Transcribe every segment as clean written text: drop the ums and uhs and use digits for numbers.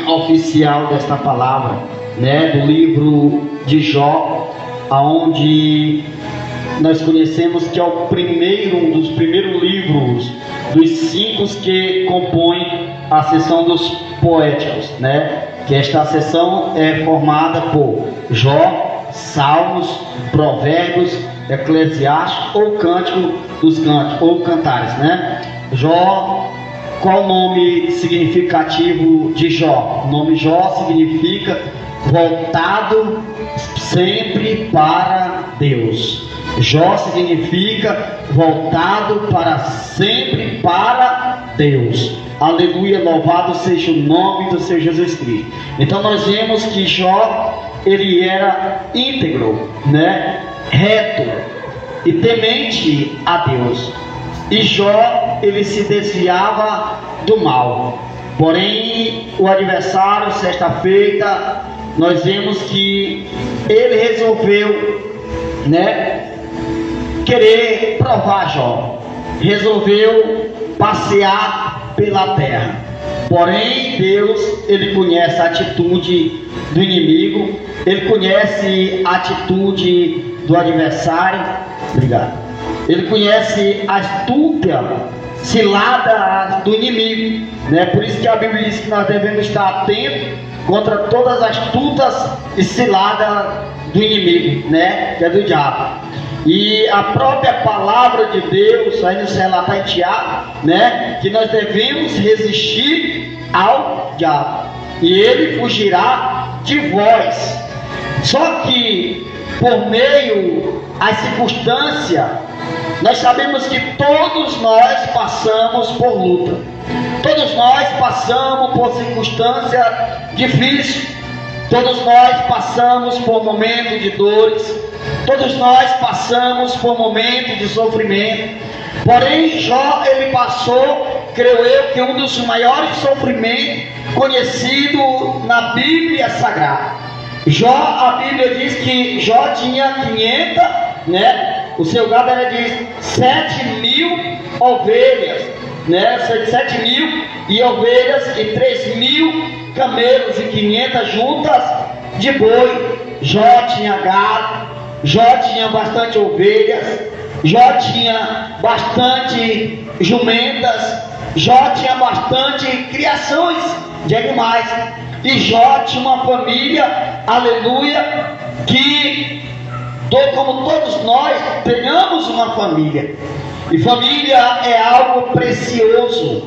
oficial desta palavra, né, do livro de Jó, aonde nós conhecemos que é um dos primeiros livros dos 5 que compõem a seção dos poéticos, né? Que esta seção é formada por Jó, Salmos, Provérbios, Eclesiastes ou Cântico dos Cânticos ou Cantares, né? Jó, qual o nome significativo de Jó? O nome Jó significa voltado sempre para Deus. Jó significa voltado para sempre para Deus. Aleluia, louvado seja o nome do Senhor Jesus Cristo. Então nós vemos que Jó, ele era íntegro, né? Reto e temente a Deus. E Jó, ele se desviava do mal. Porém, o adversário, sexta-feira, nós vemos que ele resolveu, né, querer provar Jó. Resolveu passear pela terra. Porém, Deus, ele conhece a atitude do inimigo, ele conhece a atitude do adversário. Obrigado. Ele conhece a astúcia, cilada do inimigo, né? Por isso que a Bíblia diz que nós devemos estar atentos contra todas as astutas e ciladas do inimigo, né? Que é do diabo. E a própria palavra de Deus aí nos relata em Tiago, né? Que nós devemos resistir ao diabo e ele fugirá de vós. Só que por meio das circunstâncias, nós sabemos que todos nós passamos por luta. Todos nós passamos por circunstâncias difíceis. Todos nós passamos por momentos de dores. Todos nós passamos por momentos de sofrimento. Porém, Jó, ele passou, creio eu, que um dos maiores sofrimentos conhecido na Bíblia Sagrada. Jó, a Bíblia diz que Jó tinha 500, né? O seu gado era de 7.000 ovelhas, né? 7.000 e ovelhas e 3.000 camelos e 500 juntas de boi. Jó tinha gado, Jó tinha bastante ovelhas, Jó tinha bastante jumentas, Jó tinha bastante criações de animais. E Jó tinha uma família, aleluia, que como todos nós tenhamos uma família. E família é algo precioso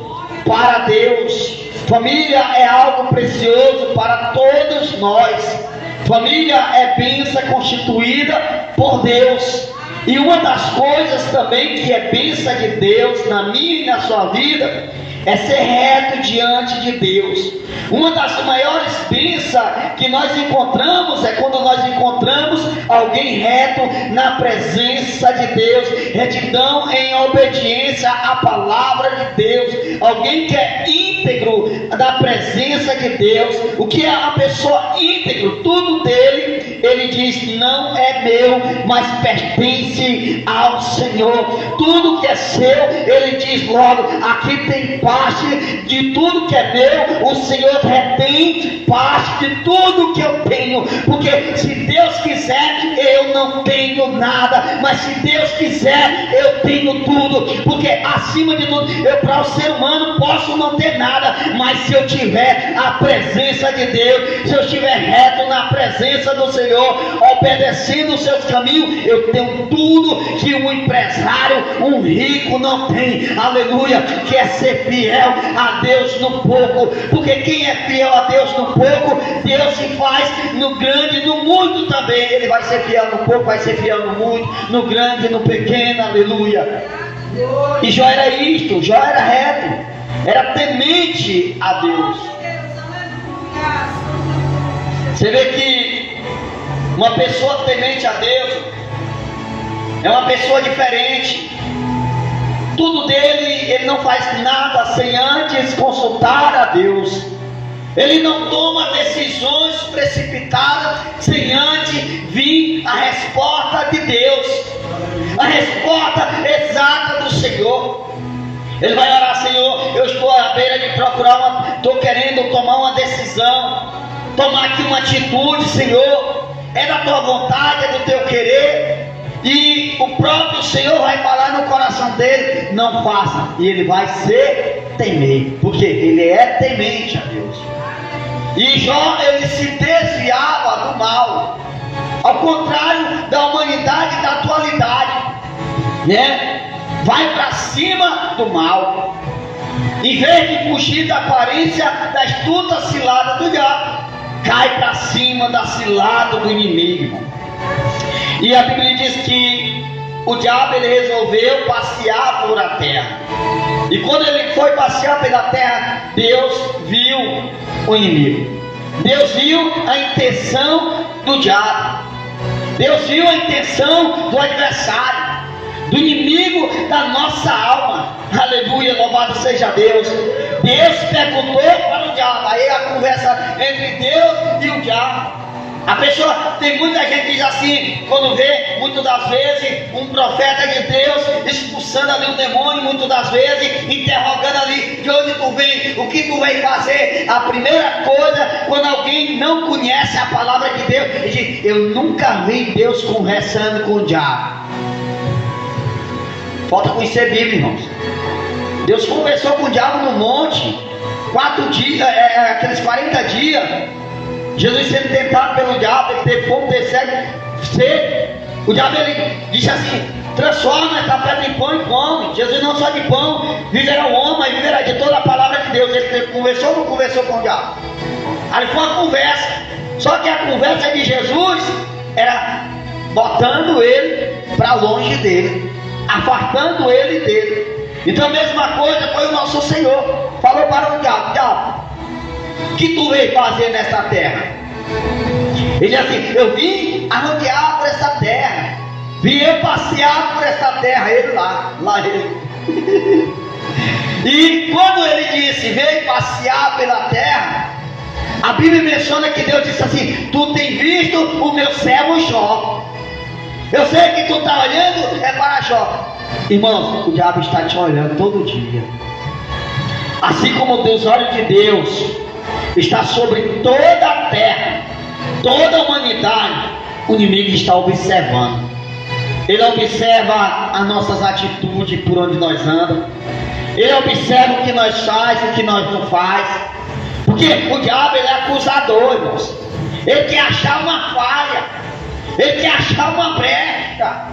para Deus. Família é algo precioso para todos nós. Família é bênção constituída por Deus. E uma das coisas também que é bênção de Deus na minha e na sua vida é ser reto diante de Deus. Uma das maiores bênçãos que nós encontramos é quando nós encontramos alguém reto na presença de Deus, retidão em obediência à palavra de Deus, alguém que é íntegro da presença de Deus. O que é a pessoa íntegro? Tudo dele, ele diz, não é meu, mas pertence ao Senhor. Tudo que é seu, ele diz logo, aqui tem parte de tudo que é meu, o Senhor retém parte de tudo que eu tenho, porque se Deus quiser, eu não tenho nada, mas se Deus quiser, eu tenho tudo, porque acima de tudo, eu para o ser humano posso não ter nada, mas se eu tiver a presença de Deus, se eu estiver reto na presença do Senhor, obedecendo os seus caminhos, eu tenho tudo que um empresário, um rico não tem, aleluia, que é ser fiel a Deus no pouco, porque quem é fiel a Deus no pouco, Deus se faz no grande e no muito também. Ele vai ser fiel no pouco, vai ser fiel no muito, no grande e no pequeno, aleluia. E Jó era isto, Jó era reto, era temente a Deus. Você vê que uma pessoa temente a Deus é uma pessoa diferente. Tudo dele, ele não faz nada sem antes consultar a Deus. Ele não toma decisões precipitadas sem antes vir a resposta de Deus, a resposta exata do Senhor. Ele vai orar: Senhor, eu estou à beira de procurar estou querendo tomar uma decisão, tomar aqui uma atitude, Senhor, é da tua vontade, é do teu querer. E o próprio Senhor vai falar no coração dele: não faça. E ele vai ser temer, porque ele é temente a Deus. E Jó, ele se desviava do mal, ao contrário da humanidade da atualidade, né? Vai para cima do mal, em vez de fugir da aparência da astuta cilada do diabo, cai para cima da cilada do inimigo. E a Bíblia diz que o diabo, ele resolveu passear por a terra, e quando ele foi passear pela terra, Deus viu o inimigo, Deus viu a intenção do diabo, Deus viu a intenção do adversário, do inimigo da nossa alma. Aleluia, louvado seja Deus. Deus perguntou para o diabo, aí a conversa entre Deus e o diabo. A pessoa, tem muita gente que diz assim, quando vê, muitas das vezes, um profeta de Deus expulsando ali um demônio, muitas das vezes, interrogando ali: de onde tu vem, o que tu vem fazer? A primeira coisa, quando alguém não conhece a palavra de Deus, ele diz: eu nunca vi Deus conversando com o diabo. Falta conhecer a Bíblia, irmãos. Deus conversou com o diabo no monte, 4 dias, aqueles 40 dias. Jesus sendo tentado pelo diabo, ele teve fome, teve sede. O diabo, ele disse assim: transforma essa pedra em pão e come. Jesus não só de pão viverá o homem, mas viverá de toda a palavra de Deus. Ele conversou ou não conversou com o diabo? Aí foi uma conversa. Só que a conversa de Jesus era botando ele para longe dele, afastando ele dele. Então a mesma coisa foi o nosso Senhor. Falou para o diabo: diabo, o que tu veio fazer nessa terra? Ele disse assim: eu vim arranquear por essa terra, vim eu passear por essa terra. Ele lá ele. E quando ele disse veio passear pela terra, a Bíblia menciona que Deus disse assim: tu tem visto o meu servo Jó. Eu sei que tu está olhando é para Jó. Irmãos, o diabo está te olhando todo dia. Assim como Deus olha de Deus está sobre toda a terra, toda a humanidade, o inimigo está observando. Ele observa as nossas atitudes, por onde nós andamos. Ele observa o que nós faz, o que nós não faz. Porque o diabo, ele é acusador, irmãos. Ele quer achar uma falha, ele quer achar uma brecha.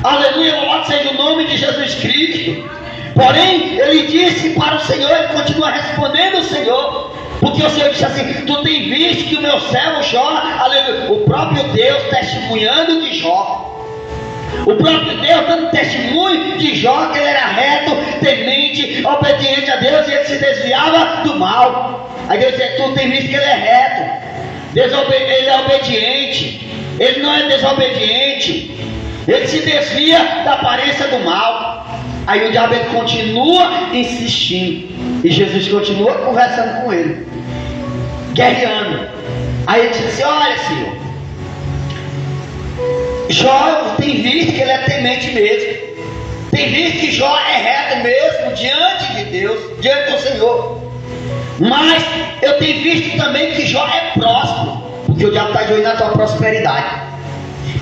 Aleluia, louvado seja o nome de Jesus Cristo. Porém, ele disse para o Senhor, ele continua respondendo o Senhor, porque o Senhor disse assim: tu tem visto que o meu servo Jó, aleluia, o próprio Deus testemunhando de Jó, o próprio Deus dando testemunho de Jó, que ele era reto, temente, obediente a Deus, e ele se desviava do mal. Aí Deus disse: tu tem visto que ele é reto, ele é obediente, ele não é desobediente, ele se desvia da aparência do mal. Aí o diabo, ele continua insistindo, e Jesus continua conversando com ele, guerreando. Aí ele diz assim: olha, Senhor, Jó tem visto que ele é temente mesmo, tem visto que Jó é reto mesmo diante de Deus, diante do Senhor. Mas eu tenho visto também que Jó é próspero, porque o diabo está de olho na tua prosperidade.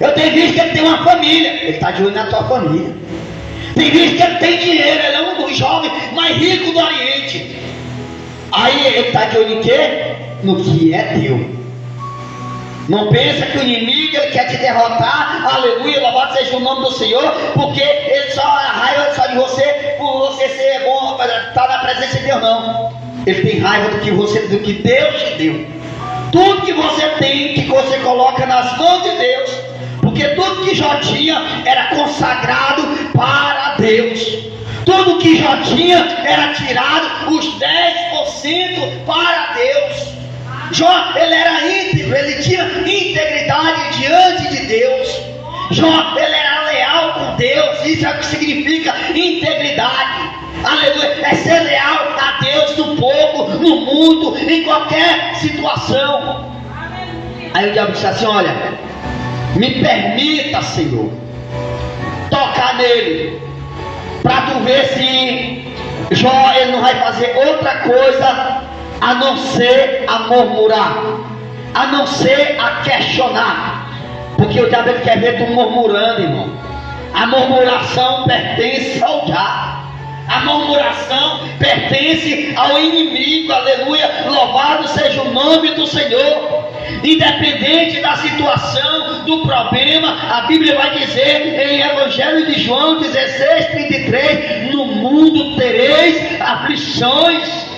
Eu tenho visto que ele tem uma família, ele está de olho na tua família. Tem visto que ele tem dinheiro, ele é um dos jovens mais ricos do Oriente. Aí ele está de olho em quê? No que é teu. Não pensa que o inimigo, ele quer te derrotar, aleluia, louvado seja o nome do Senhor, porque ele só raiva só de você, por você ser bom, estar na presença de Deus, não. Ele tem raiva do que Deus te deu. Tudo que você tem, que você coloca nas mãos de Deus, porque tudo que Jó tinha era consagrado para Deus. Tudo que Jó tinha era tirado os 10% para Deus. Jó, ele era íntegro, ele tinha integridade diante de Deus. Jó, ele era leal com Deus. Isso é o que significa integridade. Aleluia, é ser leal a Deus no pouco, no mundo, em qualquer situação. Aí o diabo disse assim: olha, me permita, Senhor, tocar nele, para tu ver se Jó, ele não vai fazer outra coisa a não ser a murmurar, a não ser a questionar, porque o diabo quer ver tu murmurando, irmão. A murmuração pertence ao diabo, a murmuração pertence ao inimigo, aleluia. Louvado seja o nome do Senhor. Independente da situação, do problema, a Bíblia vai dizer em Evangelho de João 16:33: no mundo tereis aflições,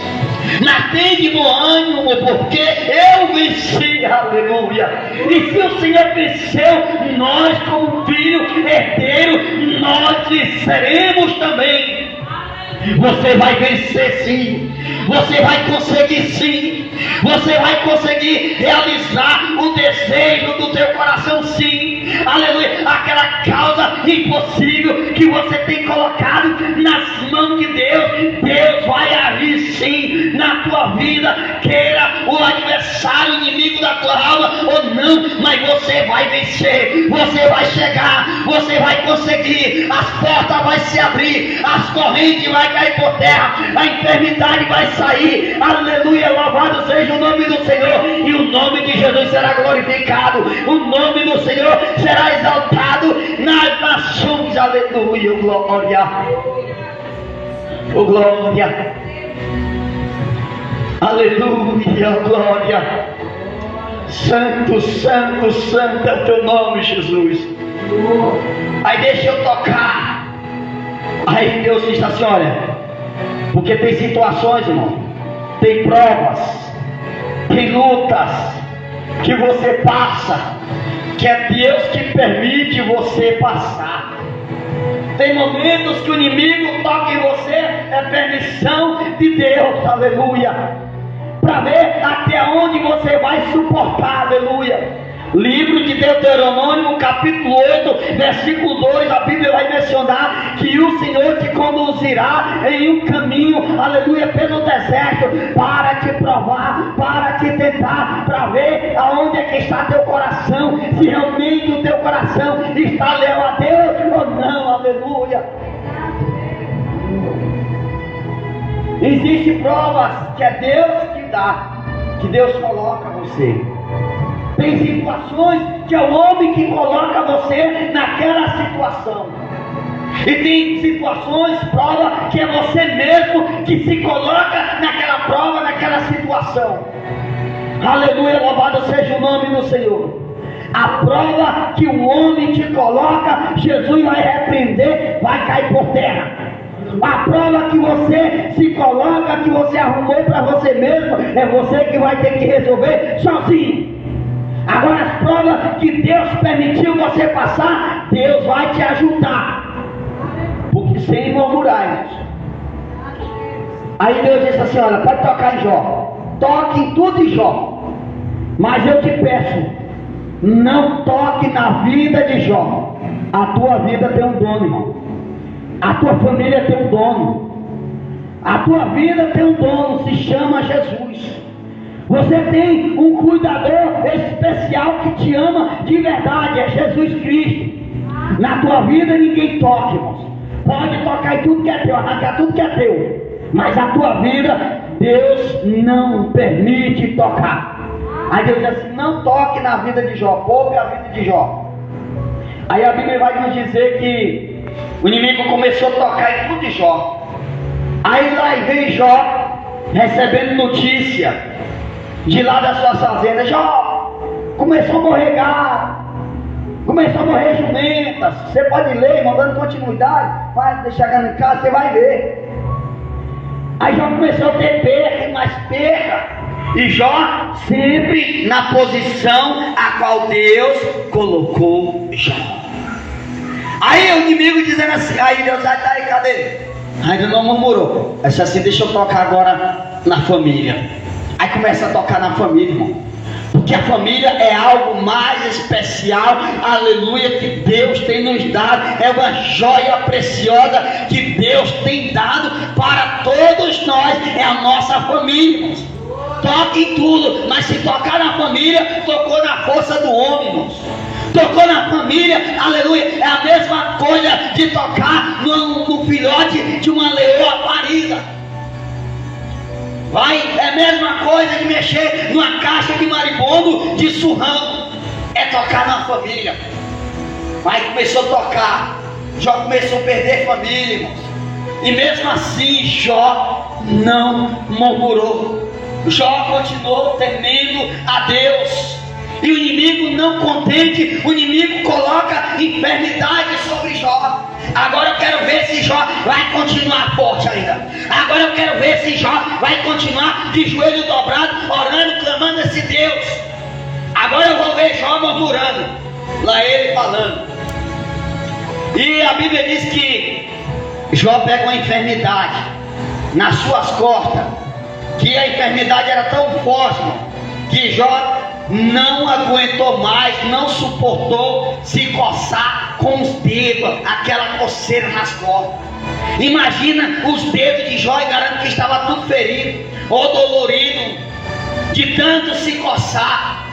mas tende bom ânimo, porque eu venci, aleluia. E se o Senhor venceu, nós como filho herdeiro, nós venceremos também. Você vai vencer sim, você vai conseguir sim, você vai conseguir realizar o desejo do teu coração sim, aleluia. Aquela causa impossível que você tem colocado nas mãos de Deus, Deus vai agir sim na tua vida, queira o adversário, o inimigo da tua alma ou não, mas você vai vencer, você vai chegar, você vai conseguir, as portas vão se abrir, as correntes vão cair por terra, a enfermidade vai sair, aleluia. Louvado seja o nome do Senhor, e o nome de Jesus será glorificado, o nome do Senhor será exaltado nas nações, aleluia. Glória, oh glória, aleluia, glória. Santo, santo, santo é o teu nome, Jesus. Aí deixa eu tocar. Aí Deus diz assim: olha, porque tem situações, irmão, tem provas, tem lutas que você passa, que é Deus que permite você passar. Tem momentos que o inimigo toca em você, é permissão de Deus, aleluia, para ver até onde você vai suportar, aleluia. Livro de Deuteronômio, capítulo 8, versículo 2, a Bíblia vai mencionar que o Senhor te conduzirá em um caminho, aleluia, pelo deserto, para te provar, para te tentar, para ver aonde é que está teu coração, se realmente o teu coração está leal a Deus ou não, aleluia. Existem provas que é Deus que dá, que Deus coloca você. Tem situações que é o homem que coloca você naquela situação. E tem situações, prova, que é você mesmo que se coloca naquela prova, naquela situação. Aleluia, louvado seja o nome do Senhor. A prova que o homem te coloca, Jesus vai repreender, vai cair por terra. A prova que você se coloca, que você arrumou para você mesmo, é você que vai ter que resolver sozinho. Agora as provas que Deus permitiu você passar, Deus vai te ajudar, porque sem murmurar, irmãos. Aí Deus disse assim: olha, pode tocar em Jó, toque em tudo em Jó, mas eu te peço, não toque na vida de Jó. A tua vida tem um dono, irmão. A tua família tem um dono, a tua vida tem um dono, se chama Jesus. Você tem um cuidador especial que te ama de verdade, é Jesus Cristo. Na tua vida ninguém toca, irmãos. Pode tocar em tudo que é teu, arrancar tudo que é teu, mas a tua vida Deus não permite tocar. Aí Deus diz assim: não toque na vida de Jó, poupe a vida de Jó. Aí a Bíblia vai nos dizer que o inimigo começou a tocar em tudo de Jó. Aí lá vem Jó recebendo notícia de lá das suas fazendas. Jó, começou a morrer gado, começou a morrer jumentas. Você pode ler, mandando continuidade, vai chegando em casa, você vai ver. Aí Jó começou a ter perca e mais perca, e Jó sempre na posição a qual Deus colocou Jó. Aí o inimigo dizendo assim: aí Deus, sai daí, cadê? Ainda não murmurou. Aí assim: deixa eu tocar agora na família. Aí começa a tocar na família, irmão, porque a família é algo mais especial, aleluia, que Deus tem nos dado. É uma joia preciosa que Deus tem dado para todos nós, é a nossa família, irmãos. Toque em tudo, mas se tocar na família, tocou na força do homem, irmãos. tocou na família, aleluia. É a mesma coisa de tocar no filhote de uma leoa parida. É a mesma coisa de mexer numa caixa de marimbondo de surrão. É tocar na família. Mas começou a tocar, Jó começou a perder família, irmãos. E mesmo assim Jó não murmurou. Jó continuou temendo a Deus. E o inimigo não contente, o inimigo coloca enfermidade sobre Jó. Agora eu quero ver se Jó vai continuar forte ainda. Agora eu quero ver se Jó vai continuar de joelho dobrado, orando, clamando a esse Deus. Agora eu vou ver Jó murmurando, lá ele falando. E a Bíblia diz que Jó pega uma enfermidade nas suas costas, que a enfermidade era tão forte que Jó não aguentou mais, não suportou se coçar com os dedos, aquela coceira nas costas. Imagina os dedos de Jó, e garanto que estava tudo ferido ou dolorido de tanto se coçar.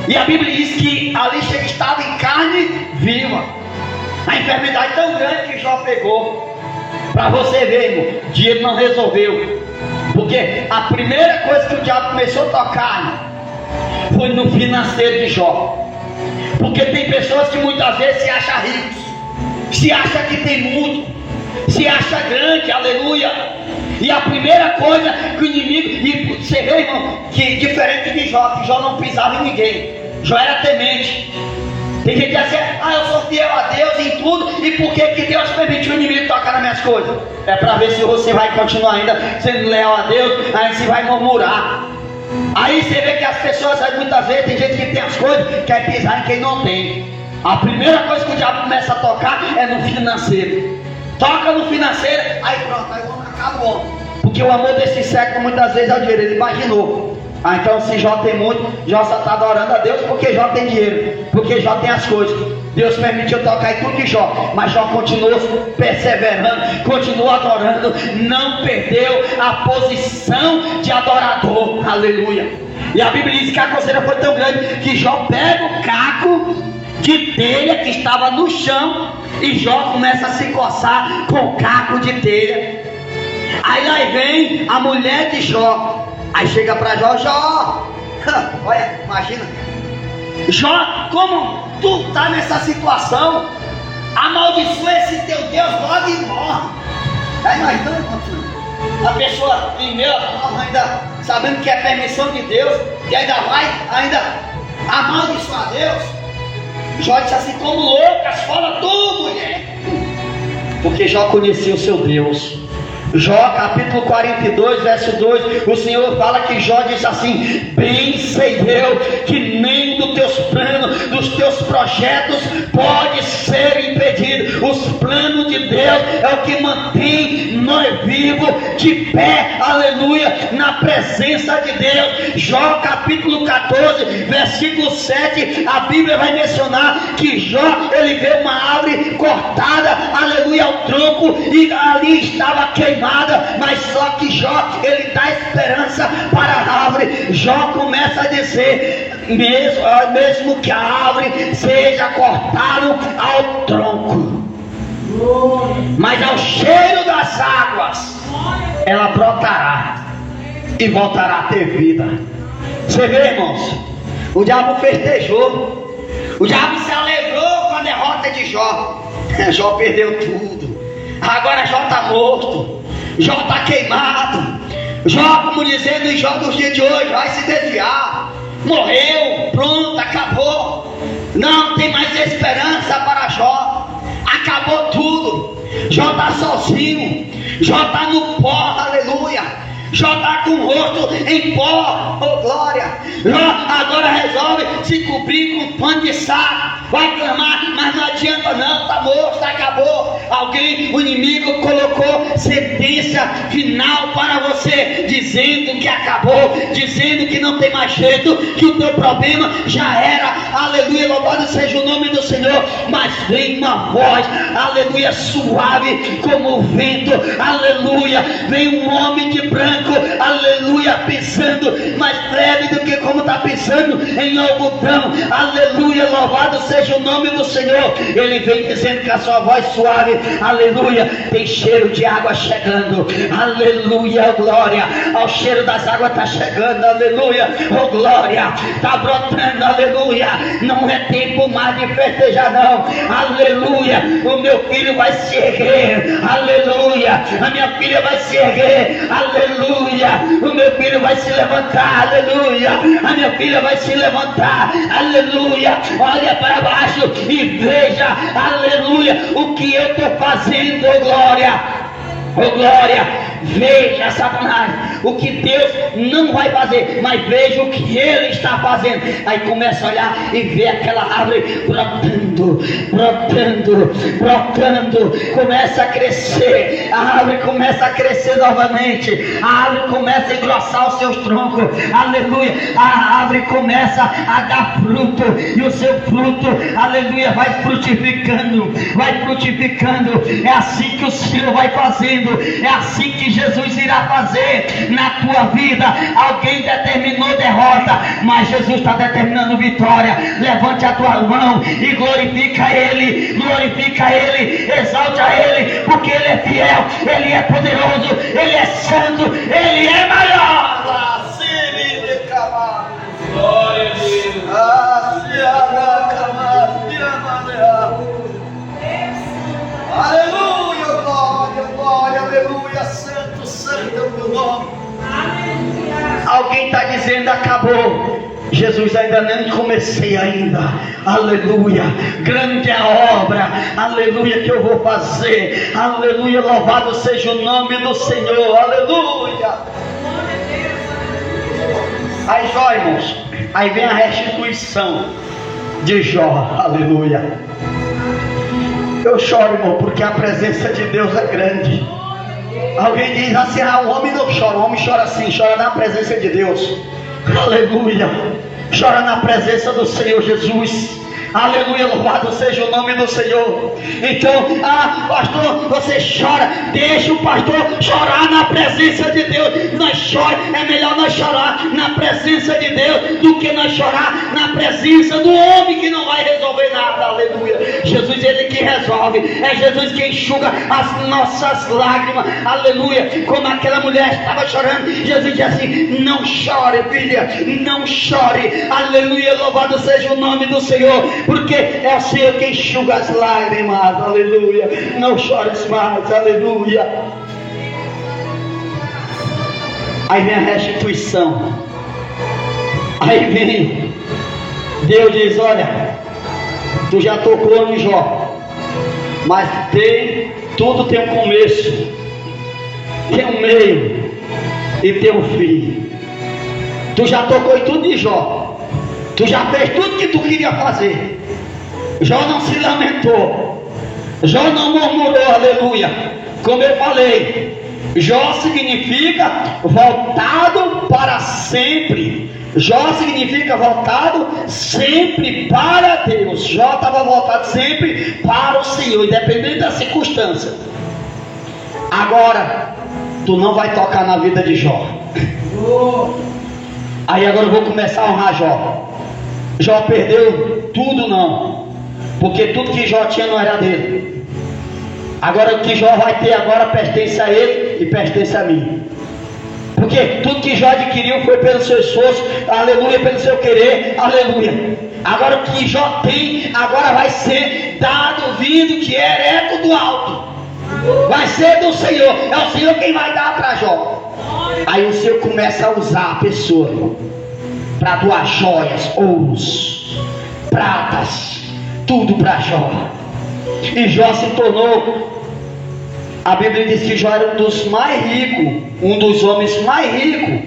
E a Bíblia diz que ali estava em carne viva. A enfermidade tão grande que Jó pegou. Para você ver, irmão, o dinheiro não resolveu. Porque a primeira coisa que o diabo começou a tocar foi no financeiro de Jó. Porque tem pessoas que muitas vezes se acham ricos, se acham que tem muito, se acha grande, aleluia. E a primeira coisa que o inimigo, e você vê, irmão, que diferente de Jó, que Jó não pisava em ninguém, Jó era temente. Tem gente que diz assim, eu sou fiel a Deus em tudo, e por que Deus permitiu o inimigo tocar nas minhas coisas? É para ver se você vai continuar ainda sendo leal a Deus, aí você vai murmurar. Aí você vê que as pessoas, muitas vezes, tem gente que tem as coisas, quer pisar em quem não tem. A primeira coisa que o diabo começa a tocar é no financeiro. Toca no financeiro, aí pronto, aí o homem acaba o homem. Porque o amor desse século muitas vezes é o dinheiro, ele imaginou. Então se Jó tem muito, Jó só está adorando a Deus porque Jó tem dinheiro, porque Jó tem as coisas. Deus permitiu tocar em tudo de Jó, mas Jó continuou perseverando, continuou adorando, não perdeu a posição de adorador, aleluia. E a Bíblia diz que a coceira foi tão grande que Jó pega o caco de telha que estava no chão e Jó começa a se coçar com o caco de telha. Aí lá vem a mulher de Jó. Aí chega para Jó, olha, imagina, Jó, como tu está nessa situação, amaldiçoa esse teu Deus logo e morre. Aí imagina, a pessoa primeiro ainda sabendo que é permissão de Deus, e ainda vai, ainda amaldiçoar Deus. Jó disse assim, como loucas, fala tu, mulher, porque Jó conhecia o seu Deus. Jó capítulo 42 verso 2, o Senhor fala que Jó disse assim, bem sei eu que nem dos teus planos, dos teus projetos pode ser impedido. Os planos de Deus é o que mantém nós vivos, de pé, aleluia, na presença de Deus. Jó capítulo 14 versículo 7, a Bíblia vai mencionar que Jó, ele vê uma árvore cortada, aleluia, ao tronco, e ali estava queimada, mas só que Jó, ele dá esperança para a árvore. Jó começa a dizer, mesmo que a árvore seja cortada ao tronco, mas ao cheiro das águas ela brotará e voltará a ter vida. Você vê, irmãos, o diabo festejou, o diabo se alegrou com a derrota de Jó. Jó perdeu tudo, agora Jó está morto, Jó está queimado. Jó, como dizendo em Jó dos dias de hoje, vai se desviar, morreu, pronto, acabou, não tem mais esperança para Jó, acabou tudo. Jó está sozinho, Jó está no pó, aleluia. Jó está com o rosto em pó, oh glória. Jó agora resolve se cobrir com pano de saco, vai clamar, mas não adianta não, está morto, acabou. Alguém, o inimigo colocou sentença final para você, dizendo que acabou, dizendo que não tem mais jeito, que o teu problema já era, aleluia, louvado seja o nome do Senhor. Mas vem uma voz, aleluia, suave como o vento, aleluia, vem um homem de branco, aleluia, pisando mais leve do que como está pisando pisando em algodão. Aleluia, louvado seja o nome do Senhor. Ele vem dizendo que a sua voz suave, aleluia, tem cheiro de água chegando. Aleluia, glória. O cheiro das águas está chegando, aleluia, oh glória, está brotando, aleluia. Não é tempo mais de festejar, não, aleluia. O meu filho vai se erguer, aleluia. A minha filha vai se erguer, aleluia. O meu filho vai se levantar, aleluia. A minha filha vai se levantar, aleluia. Olha para baixo e veja, aleluia, o que eu estou fazendo, oh glória, oh glória. Veja, Satanás, o que Deus não vai fazer, mas veja o que Ele está fazendo. Aí começa a olhar e vê aquela árvore brotando, brotando, brotando. Começa a crescer, a árvore começa a crescer novamente. A árvore começa a engrossar os seus troncos, aleluia. A árvore começa a dar fruto, e o seu fruto, aleluia, vai frutificando, vai frutificando. É assim que o Senhor vai fazendo, é assim que Jesus irá fazer na tua vida. Alguém determinou derrota, mas Jesus está determinando vitória. Levante a tua mão e glorifica Ele, glorifica Ele, exalte a Ele, porque Ele é fiel, Ele é poderoso, Ele é santo, Ele é maior. Glória a Deus. Aleluia, glória, glória, aleluia, santo, santo é o meu nome. Alguém está dizendo acabou. Jesus, ainda nem comecei ainda, aleluia. Grande é a obra, aleluia, que eu vou fazer, aleluia. Louvado seja o nome do Senhor, aleluia. Aí Jó, irmãos, aí vem a restituição de Jó, aleluia. Eu choro, irmão, porque a presença de Deus é grande. Alguém diz assim, o homem não chora. O homem chora assim, chora na presença de Deus, aleluia. Chora na presença do Senhor Jesus, aleluia, louvado seja o nome do Senhor. Então, pastor, você chora, deixa o pastor chorar na presença de Deus. Nós choramos, é melhor nós chorar na presença de Deus do que nós chorar na presença do homem que não vai resolver nada, aleluia. Jesus, Ele que resolve, é Jesus que enxuga as nossas lágrimas, aleluia. Como aquela mulher estava chorando, Jesus disse assim, não chore, filha, não chore, aleluia, louvado seja o nome do Senhor, porque é o Senhor que enxuga as lágrimas, aleluia. Não chores mais, aleluia. Aí vem a restituição, aí vem Deus diz, olha, tu já tocou em Jó, mas tudo tem um começo, tem um meio e tem um fim. Tu já tocou em tudo de Jó, tu já fez tudo que tu queria fazer. Jó não se lamentou, Jó não murmurou, aleluia. Como eu falei, Jó significa voltado para sempre. Jó significa voltado sempre para Deus. Jó estava voltado sempre para o Senhor, independente da circunstância. Agora, tu não vai tocar na vida de Jó. Aí agora eu vou começar a honrar Jó. Jó perdeu tudo, não, porque tudo que Jó tinha não era dele. Agora o que Jó vai ter agora pertence a ele e pertence a mim. Porque tudo que Jó adquiriu foi pelo seu esforço, aleluia, pelo seu querer, aleluia. Agora o que Jó tem, agora vai ser dado, vindo, que é eco do alto. Vai ser do Senhor, é o Senhor quem vai dar para Jó. Aí o Senhor começa a usar a pessoa para doar joias, ouros, pratas, tudo para Jó. E Jó se tornou, a Bíblia diz que Jó era um dos mais ricos, um dos homens mais ricos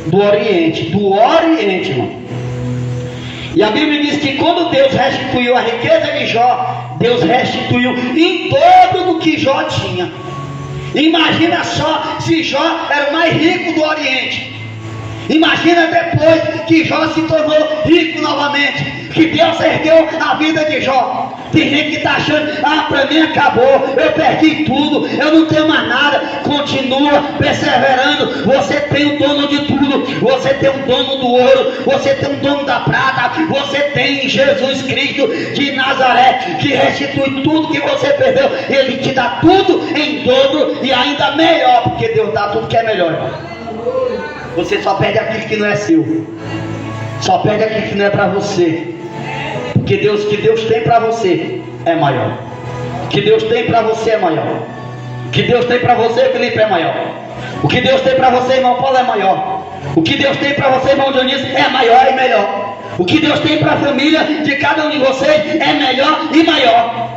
do Oriente, irmão. E a Bíblia diz que quando Deus restituiu a riqueza de Jó, Deus restituiu em dobro do que Jó tinha. Imagina só, se Jó era o mais rico do Oriente, Imagina depois que Jó se tornou rico novamente, que Deus ergueu a vida de Jó. Tem gente que está achando, para mim acabou, eu perdi tudo, eu não tenho mais nada. Continua perseverando. Você tem o dono de tudo, você tem o dono do ouro, você tem o dono da prata, você tem Jesus Cristo de Nazaré, que restitui tudo que você perdeu. Ele te dá tudo em dobro e ainda melhor, porque Deus dá tudo que é melhor, irmão. Você só perde aquilo que não é seu, só perde aquilo que não é para você, porque o que Deus tem para você é maior. O que Deus tem para você é maior. O que Deus tem para você, Felipe, é maior. O que Deus tem para você, irmão Paulo, é maior. O que Deus tem para você, irmão Dionísio, é maior e melhor. O que Deus tem para a família de cada um de vocês é melhor e maior.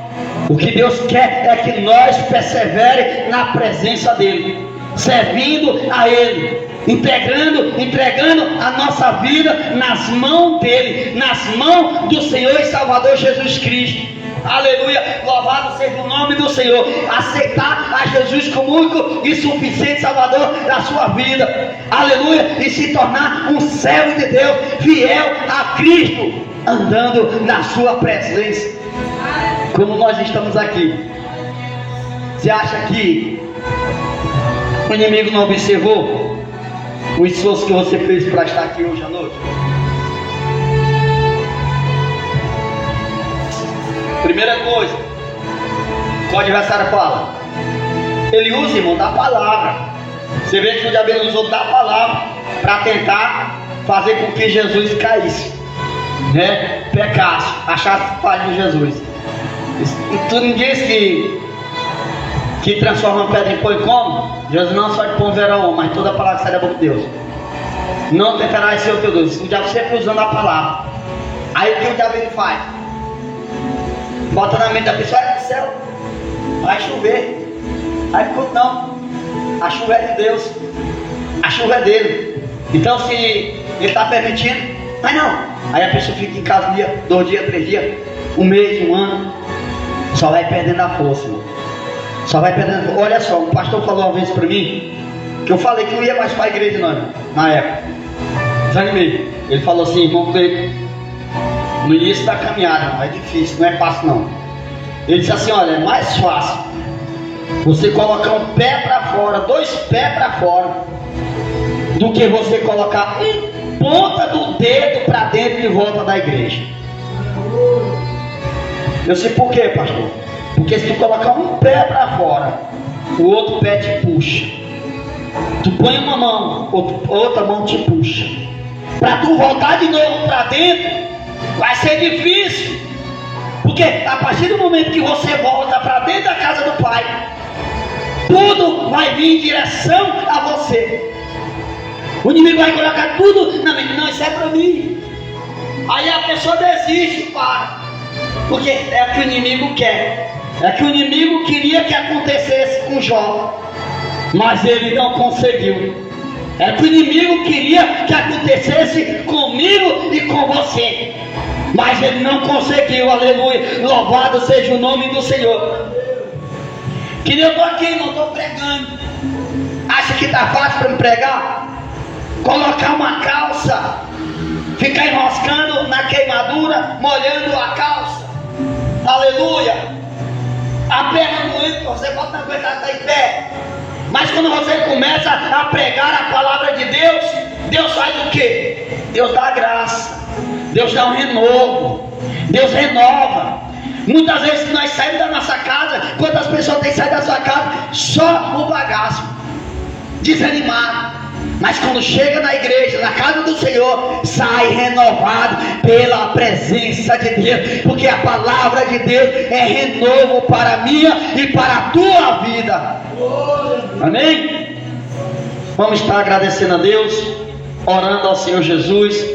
O que Deus quer é que nós persevere na presença dEle, servindo a Ele, entregando a nossa vida nas mãos dEle, nas mãos do Senhor e Salvador Jesus Cristo. Aleluia, louvado seja o nome do Senhor. Aceitar a Jesus como único e suficiente Salvador da sua vida, aleluia, e se tornar um servo de Deus, fiel a Cristo, andando na sua presença. Como nós estamos aqui, você acha que o inimigo não observou o esforço que você fez para estar aqui hoje à noite? Primeira coisa, o adversário fala, ele usa, irmão, da palavra. Você vê que o diabo usou da palavra para tentar fazer com que Jesus caísse, né? Pecasse, achasse falha em Jesus. Tu não diz que transforma pedra em pão e come? Jesus não só de pão verá homem, mas toda a palavra que sai da boca de Deus. Não tentarás ser o teu Deus. O diabo sempre usando a palavra. Aí o que o diabo ele faz? Bota na mente da pessoa, olha do céu, vai chover. Aí não, a chuva é de Deus, a chuva é dele. Então se ele está permitindo, mas não. Aí a pessoa fica em casa um dia, 2 dias, 3 dias, 1 mês, 1 ano, só vai perdendo a força, irmão. Só vai perdendo. Olha só, um pastor falou uma vez para mim, que eu falei que não ia mais para a igreja não, na época. Desanimei. Ele falou assim, irmão Cleiton, no início da caminhada, não é difícil, não é fácil não. Ele disse assim, olha, é mais fácil você colocar um pé para fora, 2 pés para fora, do que você colocar ponta do dedo para dentro de volta da igreja. Eu sei por quê, pastor? Porque se tu colocar um pé para fora, o outro pé te puxa. Tu põe uma mão, outra mão te puxa. Para tu voltar de novo para dentro, vai ser difícil. Porque a partir do momento que você volta para dentro da casa do Pai, tudo vai vir em direção a você. O inimigo vai colocar tudo na mente. Não, isso é para mim. Aí a pessoa desiste e para. Porque é o que o inimigo quer. É que o inimigo queria que acontecesse com Jó, mas ele não conseguiu. É que o inimigo queria que acontecesse comigo e com você, mas ele não conseguiu. Aleluia, louvado seja o nome do Senhor. Que eu estou aqui, não estou pregando. Acha que está fácil para me pregar? Colocar uma calça, ficar enroscando na queimadura, molhando a calça. Aleluia. A perna doente, você pode não aguentar estar em pé. Mas quando você começa a pregar a palavra de Deus, Deus faz o quê? Deus dá graça, Deus dá um renovo, Deus renova. Muitas vezes nós saímos da nossa casa, quantas pessoas têm saído da sua casa? Só o bagaço, desanimado. Mas quando chega na igreja, na casa do Senhor, sai renovado pela presença de Deus, porque a palavra de Deus é renovo para a minha e para a tua vida. Amém? Vamos estar agradecendo a Deus, orando ao Senhor Jesus.